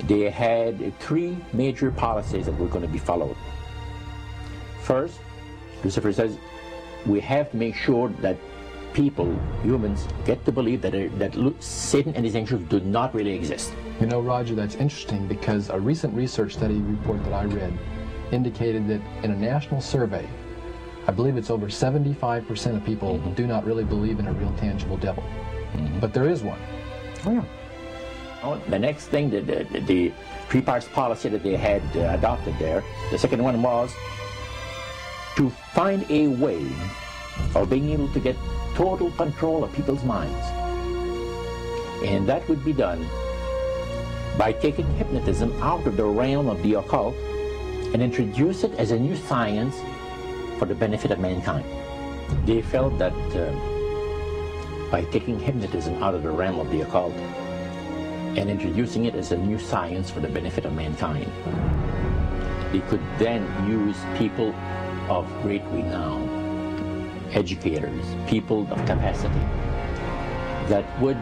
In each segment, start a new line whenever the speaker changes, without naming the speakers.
they had three major policies that were going to be followed. First, Lucifer says, we have to make sure that people, humans, get to believe that Satan and his angels do not really exist.
You know, Roger, that's interesting because a recent research study report that I read indicated that in a national survey, I believe it's over 75% of people do not really believe in a real tangible devil. But there is one.
Oh, yeah. The next thing, the three-parts policy that they had adopted there, the second one was to find a way of being able to get total control of people's minds. And that would be done by taking hypnotism out of the realm of the occult and introduce it as a new science for the benefit of mankind. They felt that by taking hypnotism out of the realm of the occult and introducing it as a new science for the benefit of mankind, they could then use people of great renown, educators, people of capacity, that would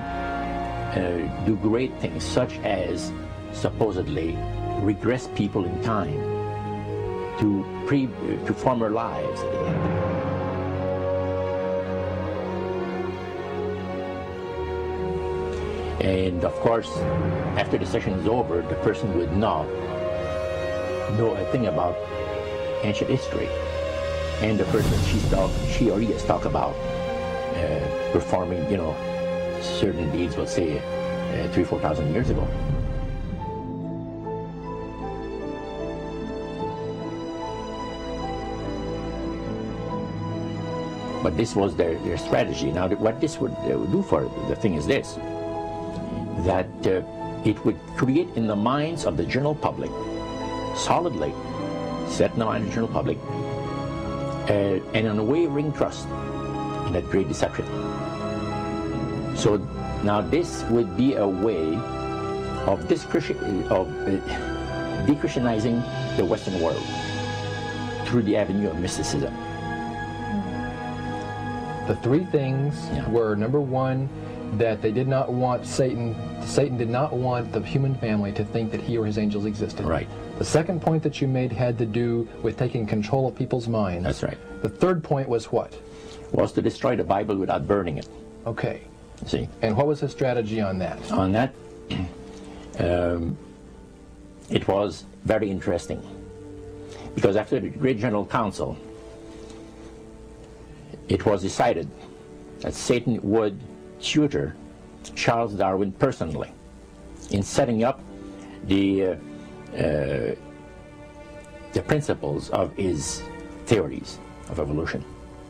do great things, such as supposedly regress people in time to former lives that they had. And of course, after the session is over, the person would not know a thing about ancient history. And the person she or he has talked about performing, certain deeds, let's say, 3,000 or 4,000 years ago. But this was their strategy. Now, what this would do for the thing is this, that it would create in the minds of the general public, solidly set in the mind of the general public, an unwavering trust in that great deception. So now this would be a way of de-Christianizing the Western world through the avenue of mysticism.
The three things were, number one, that they did not want Satan did not want the human family to think that he or his angels existed.
Right.
The second point that you made had to do with taking control of people's minds.
That's right.
The third point was what?
Was to destroy the Bible without burning it.
Okay.
See?
And what was his strategy on that?
On that, it was very interesting. Because after the Great General Council, it was decided that Satan would tutor Charles Darwin personally in setting up the principles of his theories of evolution.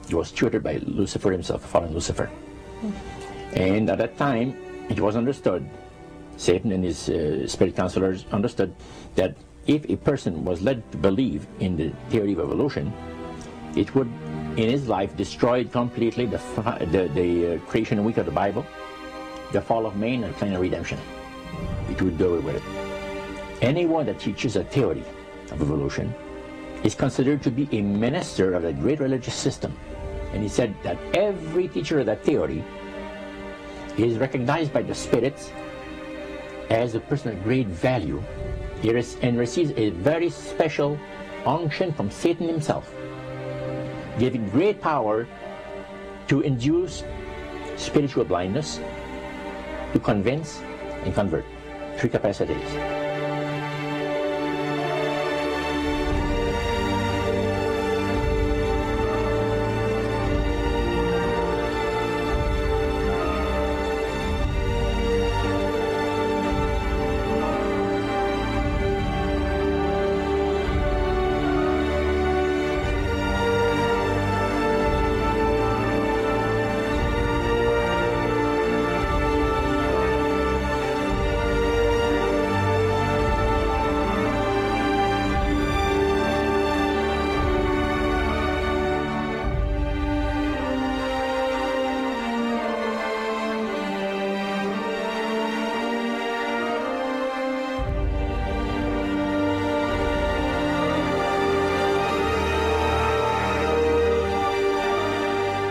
He was tutored by Lucifer himself, fallen Lucifer. And at that time, it was understood, Satan and his spirit counselors understood, that if a person was led to believe in the theory of evolution, it would, in his life, destroy completely the creation week of the Bible, the fall of man, and the plan of redemption. It would do away with it. Anyone that teaches a theory of evolution is considered to be a minister of a great religious system. And he said that every teacher of that theory is recognized by the spirits as a person of great value and receives a very special unction from Satan himself, giving great power to induce spiritual blindness, to convince and convert. Three capacities.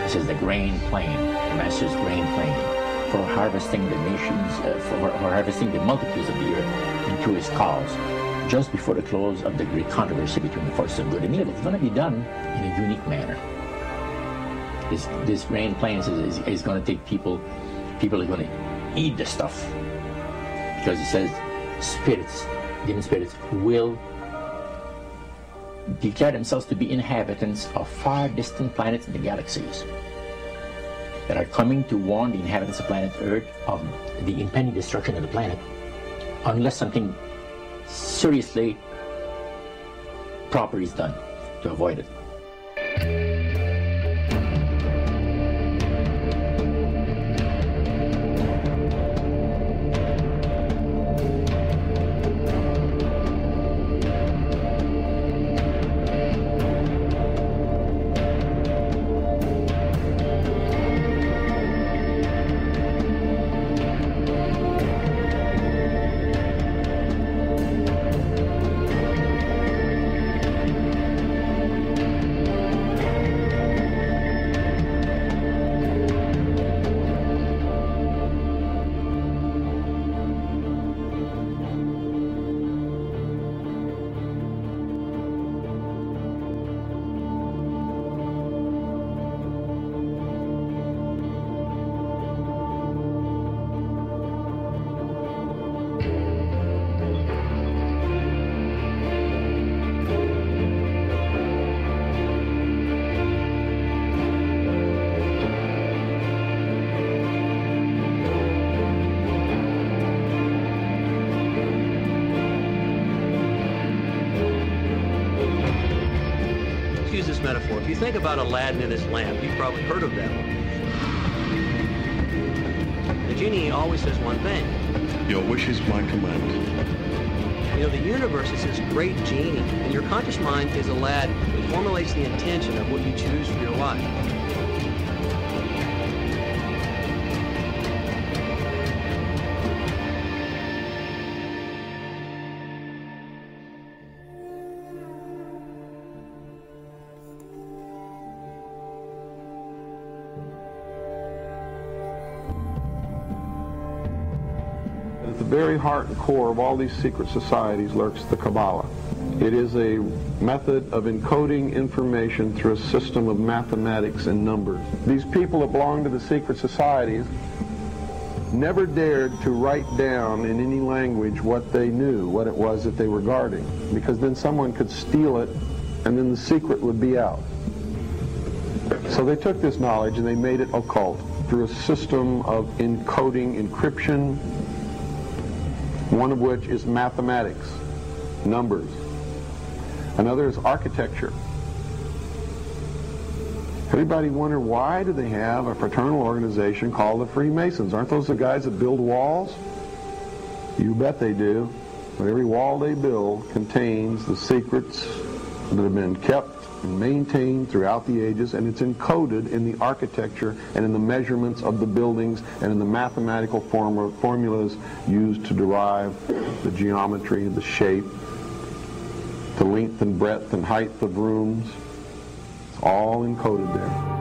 This is the grain plane, the Master's grain plane. for harvesting the nations, for harvesting the multitudes of the earth into his cause, just before the close of the great controversy between the forces of good and evil. It's going to be done in a unique manner. This grand plan is going to take people are going to eat the stuff, because it says spirits, demon spirits, will declare themselves to be inhabitants of far distant planets in the galaxies that are coming to warn the inhabitants of planet Earth of the impending destruction of the planet, unless something seriously proper is done to avoid it.
Use this metaphor. If you think about Aladdin and his lamp, you've probably heard of that one. The genie always says one thing.
Your wish is my command.
You know, the universe is this great genie, and your conscious mind is Aladdin. It formulates the intention of what you choose for your life.
At the very heart and core of all these secret societies lurks the Kabbalah. It is a method of encoding information through a system of mathematics and numbers. These people that belong to the secret societies never dared to write down in any language what they knew, what it was that they were guarding, because then someone could steal it and then the secret would be out. So they took this knowledge and they made it occult through a system of encoding, encryption, one of which is mathematics, numbers. Another is architecture. Everybody wonder, why do they have a fraternal organization called the Freemasons? Aren't those the guys that build walls? You bet they do. But every wall they build contains the secrets that have been kept and maintained throughout the ages, and it's encoded in the architecture and in the measurements of the buildings and in the mathematical formulas used to derive the geometry, the shape, the length and breadth and height of rooms. It's all encoded there.